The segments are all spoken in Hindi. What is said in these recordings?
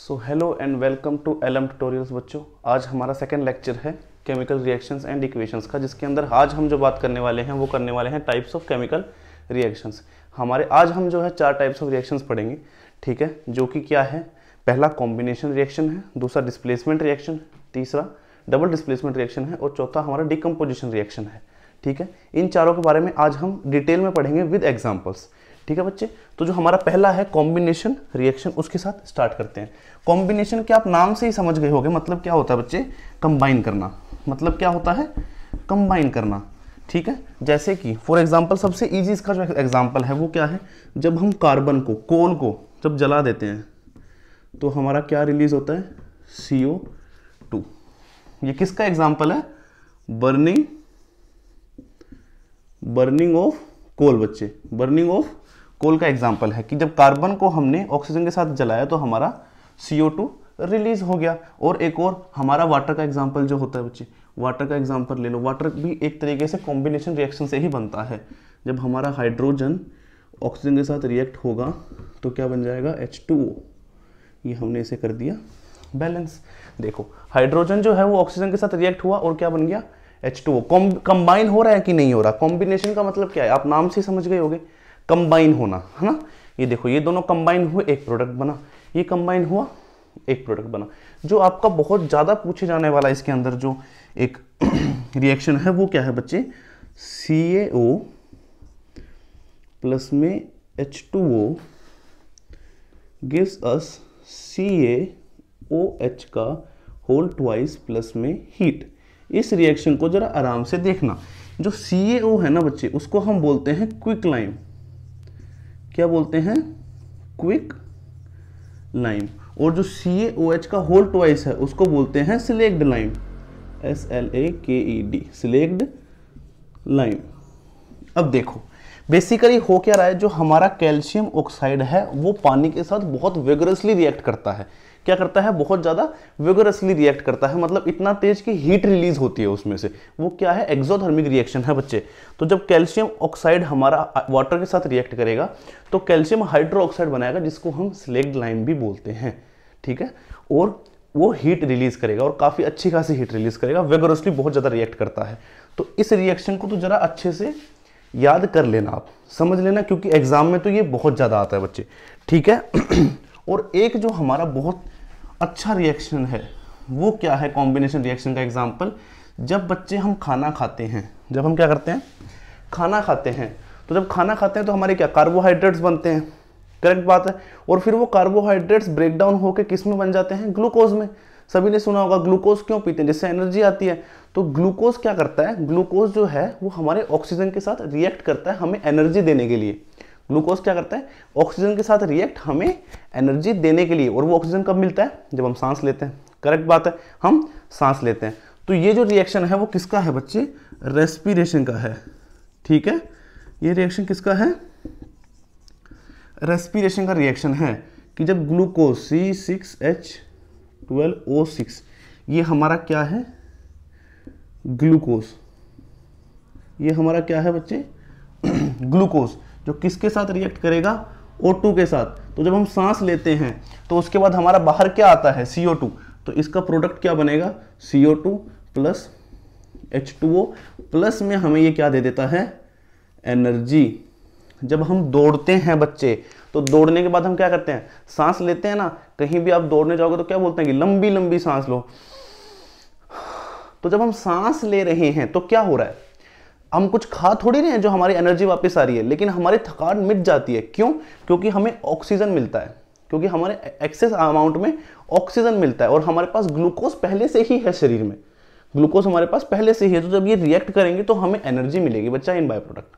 So hello and welcome to LM tutorials बच्चों। आज हमारा सेकंड लेक्चर है केमिकल रिएक्शंस एंड इक्वेशंस का, जिसके अंदर आज हम जो बात करने वाले हैं वो करने वाले हैं टाइप्स ऑफ केमिकल रिएक्शंस। आज हम जो है 4 टाइप्स ऑफ रिएक्शंस पढ़ेंगे, ठीक है, जो कि क्या है। पहला कॉम्बिनेशन रिएक्शन है, दूसरा डिस्प्लेसमेंट रिएक्शन, तीसरा डबल डिस्प्लेसमेंट रिएक्शन है और चौथा हमारा डिकम्पोजिशन रिएक्शन है, ठीक है। इन चारों के बारे में आज हम डिटेल में पढ़ेंगे विद एग्जाम्पल्स, ठीक है बच्चे। तो जो हमारा पहला है कॉम्बिनेशन रिएक्शन, उसके साथ स्टार्ट करते हैं। कॉम्बिनेशन क्या आप नाम से ही समझ गए होंगे, मतलब क्या होता है बच्चे, कंबाइन करना। मतलब क्या होता है, कंबाइन करना, ठीक है। जैसे कि फॉर एग्जांपल सबसे इजी इसका जो एग्जांपल है वो क्या है, जब हम कार्बन को, कोल को जब जला देते हैं तो हमारा क्या रिलीज होता है, CO2। ये किसका एग्जांपल है, बर्निंग ऑफ कोल बच्चे, बर्निंग ऑफ कोल का एग्जांपल है कि जब कार्बन को हमने ऑक्सीजन के साथ जलाया तो हमारा CO2 रिलीज हो गया। और एक और हमारा वाटर का एग्जांपल जो होता है बच्चे, वाटर का एग्जांपल ले लो। वाटर भी एक तरीके से कॉम्बिनेशन रिएक्शन से ही बनता है। जब हमारा हाइड्रोजन ऑक्सीजन के साथ रिएक्ट होगा तो क्या बन जाएगा, H2O। ये हमने इसे कर दिया बैलेंस। देखो हाइड्रोजन जो है वो ऑक्सीजन के साथ रिएक्ट हुआ और क्या बन गया, H2O। कंबाइन हो रहा है कि नहीं हो रहा। कॉम्बिनेशन का मतलब क्या है, आप नाम से समझ गए होंगे, कंबाइन होना, है ना। ये देखो ये दोनों कंबाइन हुए, एक प्रोडक्ट बना, ये कंबाइन हुआ, एक प्रोडक्ट बना। जो आपका बहुत ज्यादा पूछे जाने वाला इसके अंदर जो एक रिएक्शन है वो क्या है बच्चे, CaO प्लस में H2O गिव्स अस CaOH का होल ट्वाइस प्लस में हीट। इस रिएक्शन को जरा आराम से देखना। जो CaO है ना बच्चे, उसको हम बोलते हैं क्विक लाइम। क्या बोलते हैं, क्विक लाइम। और जो CaOH का होल ट्वाइस है उसको बोलते हैं सिलेक्ड लाइम, SLAKED, सिलेक्ड लाइम। अब देखो बेसिकली हो क्या रहा है, जो हमारा कैल्शियम ऑक्साइड है वो पानी के साथ बहुत विगरसली रिएक्ट करता है। क्या करता है, बहुत ज्यादा विगरसली रिएक्ट करता है, मतलब इतना तेज कि हीट रिलीज होती है उसमें से। वो क्या है, एक्सोथर्मिक रिएक्शन है बच्चे। तो जब कैल्शियम ऑक्साइड हमारा वाटर के साथ रिएक्ट करेगा तो कैल्शियम हाइड्रोक्साइड बनाएगा, जिसको हम स्लेक्ड लाइम भी बोलते हैं, ठीक है। और वो हीट रिलीज करेगा और काफी अच्छी खासी हीट रिलीज करेगा, विगरसली बहुत ज्यादा रिएक्ट करता है। तो इस रिएक्शन को तो जरा अच्छे से याद कर लेना, आप समझ लेना, क्योंकि एग्जाम में तो ये बहुत ज्यादा आता है बच्चे, ठीक है। और एक जो हमारा बहुत अच्छा रिएक्शन है वो क्या है, कॉम्बिनेशन रिएक्शन का एग्जांपल, जब बच्चे हम खाना खाते हैं, जब हम क्या करते हैं, खाना खाते हैं, तो जब खाना खाते हैं तो हमारे क्या कार्बोहाइड्रेट्स बनते हैं, करेक्ट बात है। और फिर वो कार्बोहाइड्रेट्स ब्रेक डाउन होकर किस में बन जाते हैं, ग्लूकोज में। सभी ने सुना होगा ग्लूकोज क्यों पीते हैं, जिससे एनर्जी आती है। तो ग्लूकोज क्या करता है, ग्लूकोज जो है वो हमारे ऑक्सीजन के साथ रिएक्ट करता है हमें एनर्जी देने के लिए। ग्लूकोज क्या करता है, ऑक्सीजन के साथ रिएक्ट हमें एनर्जी देने के लिए। और वो ऑक्सीजन कब मिलता है, जब हम सांस लेते हैं, करेक्ट बात है, हम सांस लेते हैं। तो ये जो रिएक्शन है वो किसका है बच्चे, रेस्पिरेशन का है, ठीक है। ये रिएक्शन किसका है, रेस्पिरेशन का रिएक्शन है कि जब ग्लूकोज C6H12O6, ये हमारा क्या है, ग्लूकोज, ये हमारा क्या है बच्चे, ग्लूकोज, जो किसके साथ रिएक्ट करेगा, O2 के साथ। तो जब हम सांस लेते हैं तो उसके बाद हमारा बाहर क्या आता है, CO2। तो इसका प्रोडक्ट क्या बनेगा, CO2 प्लस H2O प्लस में हमें ये क्या दे देता है, एनर्जी। जब हम दौड़ते हैं बच्चे, तो दौड़ने के बाद हम क्या करते हैं, सांस लेते हैं ना। कहीं भी आप दौड़ने जाओगे तो क्या बोलते हैं कि लंबी लंबी सांस लो। तो जब हम सांस ले रहे हैं तो क्या हो रहा है, हम कुछ खा थोड़ी रहे हैं जो हमारी एनर्जी वापस आ रही है, लेकिन हमारी थकान मिट जाती है। क्यों, क्योंकि हमें ऑक्सीजन मिलता है, क्योंकि हमारे एक्सेस अमाउंट में ऑक्सीजन मिलता है और हमारे पास ग्लूकोज पहले से ही है शरीर में, ग्लूकोज हमारे पास पहले से ही है। तो जब ये रिएक्ट करेंगे तो हमें एनर्जी मिलेगी बच्चा इन बाय प्रोडक्ट,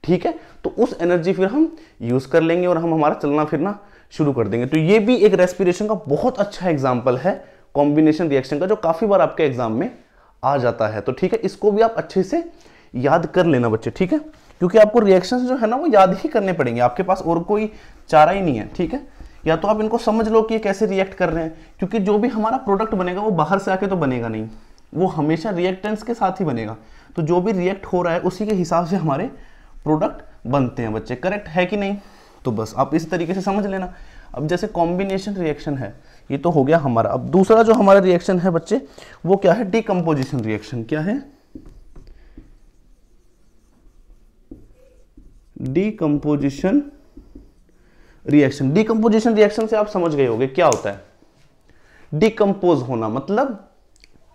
ठीक है। तो उस एनर्जी फिर हम यूज कर लेंगे और हम हमारा चलना फिरना शुरू कर देंगे। तो ये भी एक रेस्पिरेशन का बहुत अच्छा एग्जाम्पल है कॉम्बिनेशन रिएक्शन का, जो काफी बार आपके एग्जाम में आ जाता है। तो ठीक है, इसको भी आप अच्छे से याद कर लेना बच्चे, ठीक है, क्योंकि आपको रिएक्शंस जो है ना वो याद ही करने पड़ेंगे, आपके पास और कोई चारा ही नहीं है, ठीक है। या तो आप इनको समझ लो कि ये कैसे रिएक्ट कर रहे हैं, क्योंकि जो भी हमारा प्रोडक्ट बनेगा वो बाहर से आके तो बनेगा नहीं, वो हमेशा रिएक्टेंट्स के साथ ही बनेगा। तो जो भी रिएक्ट हो रहा है उसी के हिसाब से हमारे प्रोडक्ट बनते हैं बच्चे, करेक्ट है कि नहीं। तो बस आप इस तरीके से समझ लेना। अब जैसे कॉम्बिनेशन रिएक्शन है, ये तो हो गया हमारा। अब दूसरा जो हमारा रिएक्शन है बच्चे वो क्या है, डीकंपोजिशन रिएक्शन। क्या है, डीकंपोजिशन रिएक्शन। डीकंपोजिशन रिएक्शन से आप समझ गए होंगे क्या होता है। डिकम्पोज होना मतलब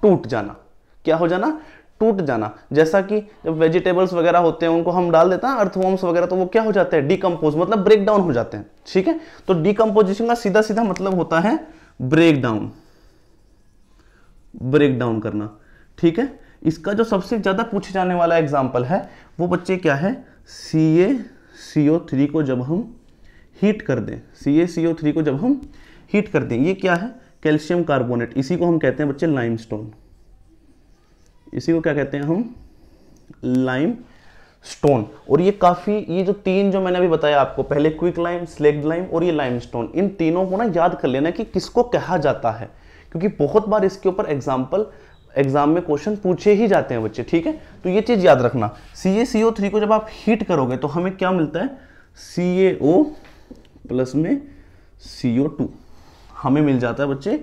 टूट जाना। क्या हो जाना, टूट जाना। जैसा कि जब वेजिटेबल्स वगैरह होते हैं उनको हम डाल देते हैं अर्थवॉर्म्स वगैरह, तो वो क्या हो जाते हैं, डिकम्पोज मतलब ब्रेक डाउन हो जाते हैं। ठीक है, तो डिकम्पोजिशन का सीधा सीधा मतलब होता है ब्रेक डाउन, ब्रेक डाउन करना। ठीक है, इसका जो सबसे ज्यादा पूछे जाने वाला एग्जाम्पल है वो बच्चे क्या है, CaCO3 को जब हम हीट कर दें, CaCO3 को जब हम हीट कर दें, ये क्या है, कैल्शियम कार्बोनेट। इसी को हम कहते हैं बच्चे लाइमस्टोन। इसी को क्या कहते हैं हम, लाइमस्टोन। और ये काफी, ये जो तीन जो मैंने अभी बताया आपको, पहले क्विक लाइम, स्लेक्ड लाइम और ये लाइमस्टोन, इन तीनों को ना याद कर लेना कि किसको कहा जाता है, क्योंकि बहुत बार इसके ऊपर एग्जाम में क्वेश्चन पूछे ही जाते हैं बच्चे। ठीक है, तो ये चीज याद रखना। CaCO3 को जब आप हीट करोगे तो हमें क्या मिलता है, CaO प्लस में CO2 हमें मिल जाता है बच्चे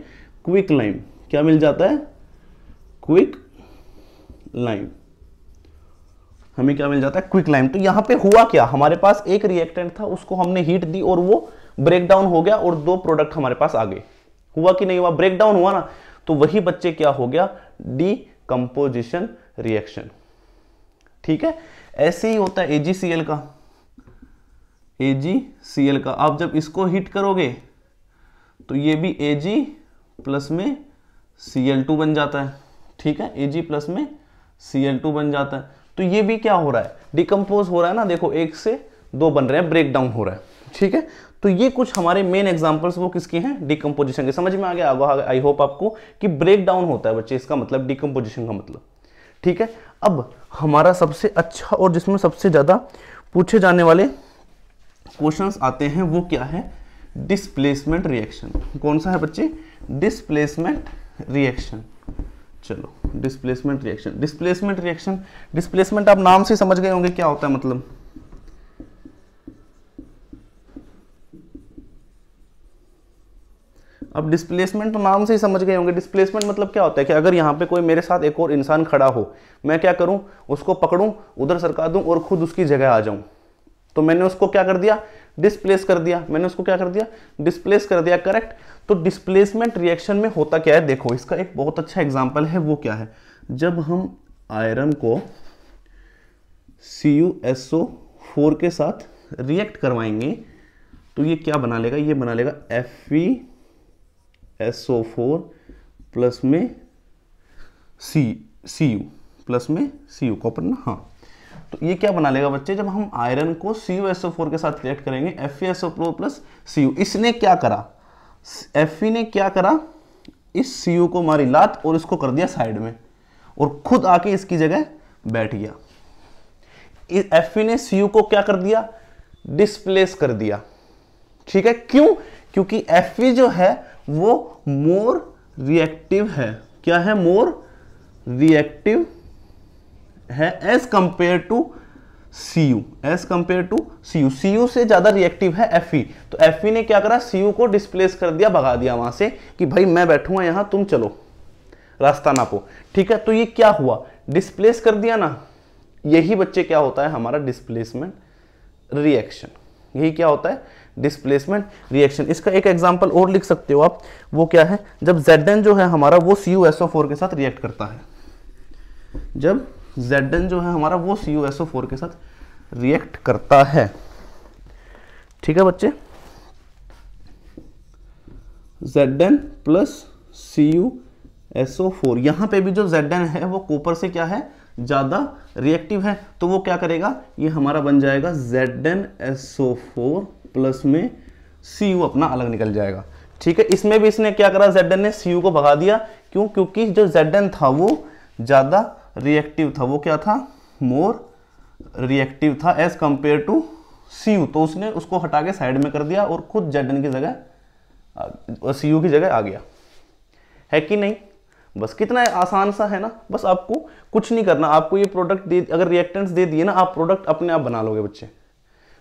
क्विक लाइम। क्या मिल जाता है, क्विक लाइम। हमें क्या मिल जाता है, क्विक लाइम। तो यहां पे हुआ क्या, हमारे पास एक रिएक्टेंट था, उसको हमने हीट दी और वो ब्रेक डाउन हो गया और दो प्रोडक्ट हमारे पास आ गए। हुआ कि नहीं हुआ, ब्रेक डाउन हुआ ना, तो वही बच्चे क्या हो गया, डीकंपोजिशन रिएक्शन। ठीक है, ऐसे ही होता है AgCl का। AgCl का आप जब इसको हीट करोगे तो ये भी Ag प्लस में Cl2 बन जाता है। ठीक है, Ag प्लस में Cl2 बन जाता है। तो ये भी क्या हो रहा है, डिकम्पोज हो रहा है ना, देखो एक से दो बन रहे हैं, ब्रेक डाउन हो रहा है। ठीक है, तो ये कुछ हमारे मेन एग्जांपल्स वो किसके हैं, डिकम्पोजिशन के। समझ में आ गया आई होप आपको कि ब्रेक डाउन होता है बच्चे, इसका मतलब डिकम्पोजिशन का मतलब। ठीक है, अब हमारा सबसे अच्छा और जिसमें सबसे ज्यादा पूछे जाने वाले क्वेश्चंस आते हैं वो क्या है, डिस्प्लेसमेंट रिएक्शन। कौन सा है बच्चे, डिस्प्लेसमेंट रिएक्शन। चलो, displacement reaction. Displacement reaction, displacement आप नाम से समझ गए होंगे क्या होता है, मतलब अब डिस्प्लेसमेंट तो नाम से ही समझ गए होंगे। डिस्प्लेसमेंट मतलब क्या होता है कि अगर यहाँ पे कोई मेरे साथ एक और इंसान खड़ा हो, मैं क्या करूं, उसको पकड़ूं, उधर सरका दूं और खुद उसकी जगह आ जाऊं, तो मैंने उसको क्या कर दिया, डिस्प्लेस कर दिया। मैंने उसको क्या कर दिया, डिस्प्लेस कर दिया। करेक्ट। तो डिस्प्लेसमेंट रिएक्शन में होता क्या है, देखो इसका एक बहुत अच्छा एग्जांपल है, वो क्या है, जब हम आयरन को CuSO4 के साथ रिएक्ट करवाएंगे तो ये क्या बना लेगा, ये बना लेगा FeSO4 प्लस में Cu प्लस में Cu कॉपर ना, हाँ। तो ये क्या बना लेगा बच्चे, जब हम आयरन को CuSO4 के साथ रिएक्ट करेंगे FeSO4 प्लस Cu। इसने क्या करा, Fe ने क्या करा, इस Cu को मारी लात और इसको कर दिया साइड में और खुद आके इसकी जगह बैठ गया। Fe ने Cu को क्या कर दिया, डिस्प्लेस कर दिया। ठीक है, क्यों, क्योंकि Fe जो है वो मोर रिएक्टिव है। क्या है, मोर रिएक्टिव है as compare to Cu, as compare to Cu से ज्यादा रिएक्टिव है Fe। तो Fe ने क्या करा, Cu को डिस्प्लेस कर दिया, भगा दिया वहां से कि भाई मैं बैठूंगा यहां, तुम चलो रास्ता नापो। ठीक है, तो ये क्या हुआ, डिस्प्लेस कर दिया ना। यही बच्चे क्या होता है हमारा डिस्प्लेसमेंट रिएक्शन। यही क्या होता है, डिस्प्लेसमेंट रिएक्शन। इसका एक एग्जांपल और लिख सकते हो आप, वो क्या है, जब Zn जो है हमारा वो CuSO4 के साथ रिएक्ट करता है। जब Zn जो है हमारा वो CuSO4 के साथ रिएक्ट करता है। ठीक है बच्चे, Zn प्लस CuSO4, यहां पे भी जो Zn है वो कॉपर से क्या है, ज्यादा रिएक्टिव है, तो वो क्या करेगा, ये हमारा बन जाएगा ZnSO4 प्लस में Cu अपना अलग निकल जाएगा। ठीक है, इसमें भी इसने क्या करा, Zn ने Cu को भगा दिया। क्यों, क्योंकि जो Zn था वो ज्यादा रिएक्टिव था, वो क्या था, मोर रिएक्टिव था एज कंपेयर टू Cu। तो उसने उसको हटा के साइड में कर दिया और खुद Zn की जगह Cu की जगह आ गया। है कि नहीं, बस कितना आसान सा है ना। बस आपको कुछ नहीं करना, आपको ये प्रोडक्ट दे, अगर रिएक्टेंट्स दे दिए ना, आप प्रोडक्ट अपने आप बना लोगे बच्चे।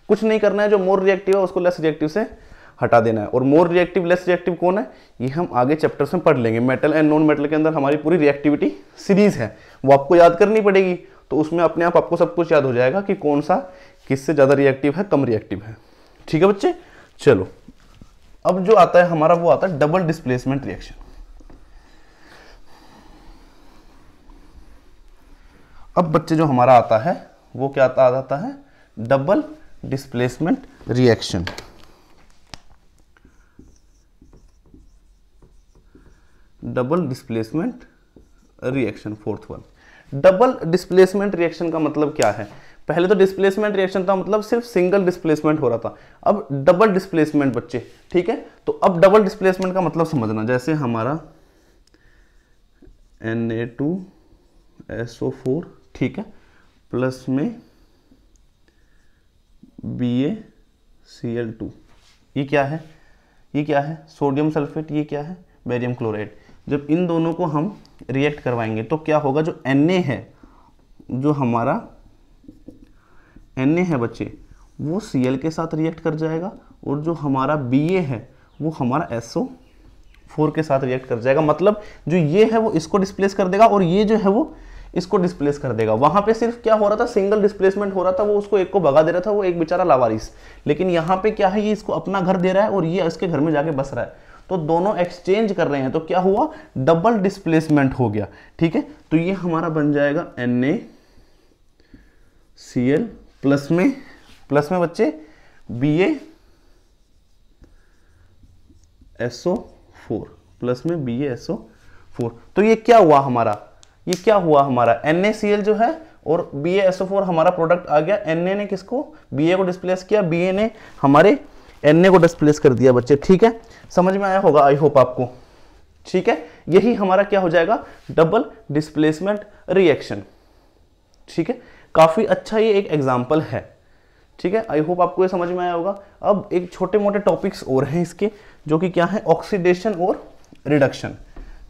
कुछ नहीं करना है, जो मोर रिएक्टिव है उसको लेस रिएक्टिव से हटा देना है। और मोर रिएक्टिव लेस रिएक्टिव कौन है, ये हम आगे चैप्टर्स में पढ़ लेंगे। मेटल एंड नॉन मेटल के अंदर हमारी पूरी रिएक्टिविटी सीरीज है, वो आपको याद करनी पड़ेगी। तो उसमें अपने आप आपको सब कुछ याद हो जाएगा कि कौन सा किससे ज़्यादा रिएक्टिव है, कम रिएक्टिव है। ठीक है बच्चे, चलो अब जो आता है हमारा वो आता है डबल डिस्प्लेसमेंट रिएक्शन। अब बच्चे जो हमारा आता है वो क्या आता है, double displacement reaction. Double displacement reaction, fourth one. Double displacement reaction का मतलब क्या है, पहले तो डिस्प्लेसमेंट रिएक्शन था मतलब सिर्फ सिंगल डिस्प्लेसमेंट हो रहा था, अब डबल डिस्प्लेसमेंट बच्चे। ठीक है, तो अब डबल डिस्प्लेसमेंट का मतलब समझना, जैसे हमारा Na2SO4, ठीक है, प्लस में BaCl2, ये क्या है, ये क्या है सोडियम सल्फेट, ये क्या है बेरियम क्लोराइड। जब इन दोनों को हम रिएक्ट करवाएंगे तो क्या होगा, जो Na है, जो हमारा Na है बच्चे, वो Cl के साथ रिएक्ट कर जाएगा, और जो हमारा Ba है वो हमारा SO4 के साथ रिएक्ट कर जाएगा। मतलब जो ये है वो इसको डिस्प्लेस कर देगा और ये जो है वो इसको डिस्प्लेस कर देगा। वहां पे सिर्फ क्या हो रहा था, सिंगल डिस्प्लेसमेंट हो रहा था, वो उसको एक को भगा दे रहा था, वो एक बेचारा लावारिस। लेकिन यहाँ पे क्या है, ये इसको अपना घर दे रहा है और ये इसके घर में जाके बस रहा है, तो दोनों एक्सचेंज कर रहे हैं, तो क्या हुआ, डबल डिस्प्लेसमेंट हो गया। ठीक है, तो ये हमारा बन जाएगा NaCl प्लस में बच्चे BaSO4 प्लस में BaSO4। तो ये क्या हुआ हमारा, ये क्या हुआ हमारा, NaCl जो है और BaSO4 हमारा प्रोडक्ट आ गया। Na ने किसको, Ba को डिस्प्लेस किया, Ba ने हमारे Na को डिस्प्लेस कर दिया बच्चे। ठीक है, समझ में आया होगा आई होप आपको। ठीक है, यही हमारा क्या हो जाएगा, डबल डिस्प्लेसमेंट रिएक्शन। ठीक है, काफी अच्छा ये एक एग्जांपल है। ठीक है, आई होप आपको ये समझ में आया होगा। अब एक छोटे मोटे टॉपिक्स और हैं इसके, जो कि क्या है, ऑक्सीडेशन और रिडक्शन।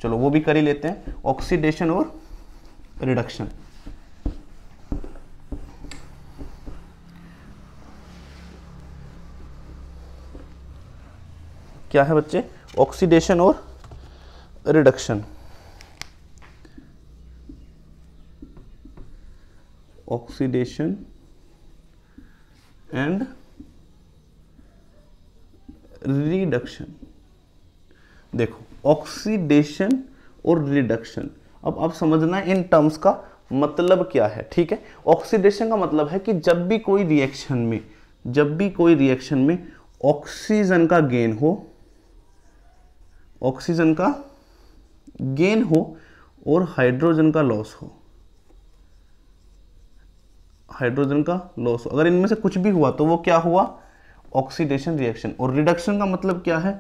चलो वो भी कर ही लेते हैं, ऑक्सीडेशन और रिडक्शन। क्या है बच्चे, ऑक्सीडेशन और रिडक्शन। Oxidation and reduction. देखो ऑक्सीडेशन और रिडक्शन, अब आप समझना है इन टर्म्स का मतलब क्या है। ठीक है, ऑक्सीडेशन का मतलब है कि जब भी कोई रिएक्शन में ऑक्सीजन का गेन हो, ऑक्सीजन का गेन हो और हाइड्रोजन का लॉस हो, हाइड्रोजन का लॉस हो, अगर इनमें से कुछ भी हुआ तो वो क्या हुआ, ऑक्सीडेशन रिएक्शन। और रिडक्शन का मतलब क्या है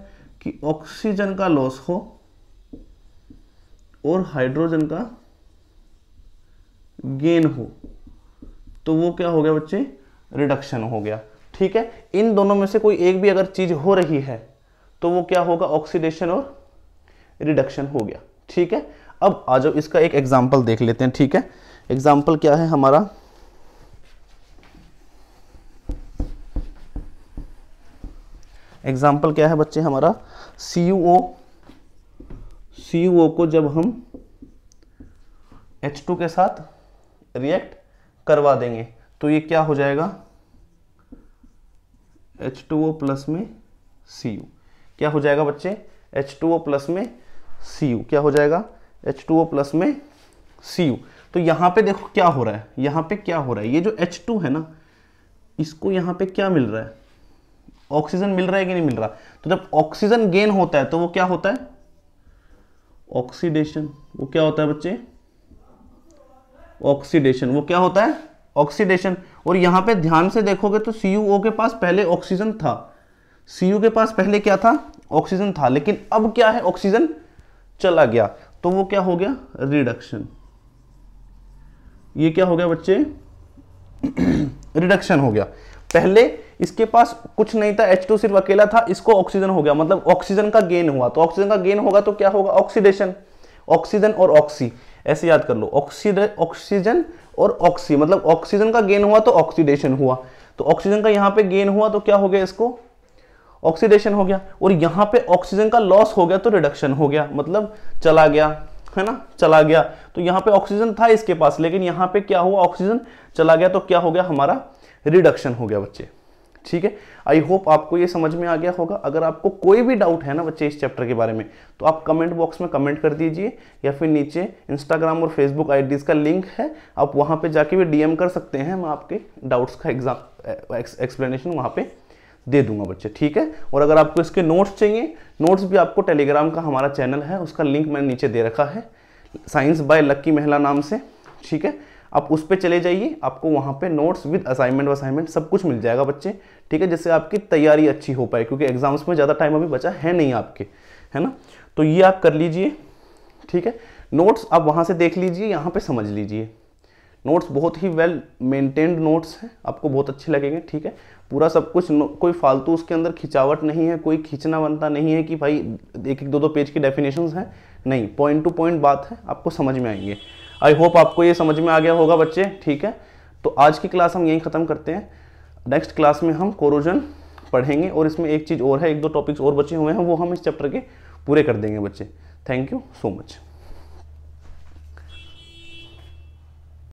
कि ऑक्सीजन का लॉस हो और हाइड्रोजन का गेन हो, तो वो क्या हो गया बच्चे, रिडक्शन हो गया। ठीक है, इन दोनों में से कोई एक भी अगर चीज हो रही है तो वो क्या होगा, ऑक्सीडेशन और रिडक्शन हो गया। ठीक है, अब आ जाओ इसका एक एग्जांपल देख लेते हैं। ठीक है, एग्जांपल क्या है हमारा, एग्जाम्पल क्या है बच्चे हमारा, CuO को जब हम H2 के साथ रिएक्ट करवा देंगे तो ये क्या हो जाएगा, H2O प्लस में Cu। क्या हो जाएगा बच्चे, H2O प्लस में Cu, क्या हो जाएगा, H2O प्लस में Cu। तो यहाँ पे देखो क्या हो रहा है, यहाँ पे क्या हो रहा है, ये जो H2 है ना, इसको यहाँ पे क्या मिल रहा है, ऑक्सीजन मिल रहा है कि नहीं मिल रहा। तो जब ऑक्सीजन गेन होता है तो वो क्या होता है, ऑक्सीडेशन। वो क्या होता है बच्चे, ऑक्सीडेशन। वो क्या होता है, ऑक्सीडेशन। और यहां पे ध्यान से देखोगे तो CuO के पास पहले ऑक्सीजन था, Cu के पास पहले क्या था, ऑक्सीजन था, लेकिन अब क्या है, ऑक्सीजन चला गया, तो वो क्या हो गया, रिडक्शन। ये क्या हो गया बच्चे, रिडक्शन हो गया। पहले इसके पास कुछ नहीं था, H2 सिर्फ अकेला था, इसको ऑक्सीजन हो गया, मतलब ऑक्सीजन का गेन हुआ। तो ऑक्सीजन का गेन होगा तो क्या होगा, ऑक्सीडेशन। ऑक्सीजन और ऑक्सी ऐसे याद कर लो, ऑक्सीजन और ऑक्सी, मतलब ऑक्सीजन का गेन हुआ तो ऑक्सीडेशन हुआ। तो ऑक्सीजन का यहाँ पे गेन हुआ तो क्या हो गया, इसको ऑक्सीडेशन हो गया, और यहाँ पे ऑक्सीजन का लॉस हो गया तो रिडक्शन हो गया, मतलब चला गया, है ना, चला गया। तो यहाँ पे ऑक्सीजन था इसके पास, लेकिन यहाँ पे क्या हुआ, ऑक्सीजन चला गया, तो क्या हो गया, हमारा रिडक्शन हो गया बच्चे। ठीक है, आई होप आपको ये समझ में आ गया होगा। अगर आपको कोई भी डाउट है ना बच्चे इस चैप्टर के बारे में, तो आप कमेंट बॉक्स में कमेंट कर दीजिए, या फिर नीचे इंस्टाग्राम और फेसबुक आईडीज का लिंक है, आप वहाँ पे जाके भी डीएम कर सकते हैं, मैं आपके डाउट्स का एक्सप्लेनेशन वहाँ पे दे दूंगा बच्चे। ठीक है, और अगर आपको इसके नोट्स चाहिए, नोट्स भी आपको टेलीग्राम का हमारा चैनल है, उसका लिंक मैंने नीचे दे रखा है, साइंस बाय लक्की महिला नाम से। ठीक है, आप उस पर चले जाइए, आपको वहाँ पे नोट्स विद असाइनमेंट सब कुछ मिल जाएगा बच्चे। ठीक है, जिससे आपकी तैयारी अच्छी हो पाए, क्योंकि एग्जाम्स में ज़्यादा टाइम अभी बचा है नहीं आपके, है ना। तो ये आप कर लीजिए। ठीक है, नोट्स आप वहाँ से देख लीजिए, यहाँ पे समझ लीजिए। नोट्स बहुत ही वेल मेंटेन्ड नोट्स हैं, आपको बहुत अच्छे लगेंगे। ठीक है, पूरा सब कुछ, कोई फालतू उसके अंदर खिंचावट नहीं है, कोई खींचना बनता नहीं है कि भाई एक एक दो पेज की डेफिनेशंस हैं, नहीं, पॉइंट टू पॉइंट बात है, आपको समझ में आएंगे। आई होप आपको ये समझ में आ गया होगा बच्चे। ठीक है, तो आज की क्लास हम यहीं ख़त्म करते हैं। नेक्स्ट क्लास में हम कोरोजन पढ़ेंगे, और इसमें एक चीज़ और है, एक दो टॉपिक्स और बचे हुए हैं, वो हम इस चैप्टर के पूरे कर देंगे बच्चे। Thank you so much.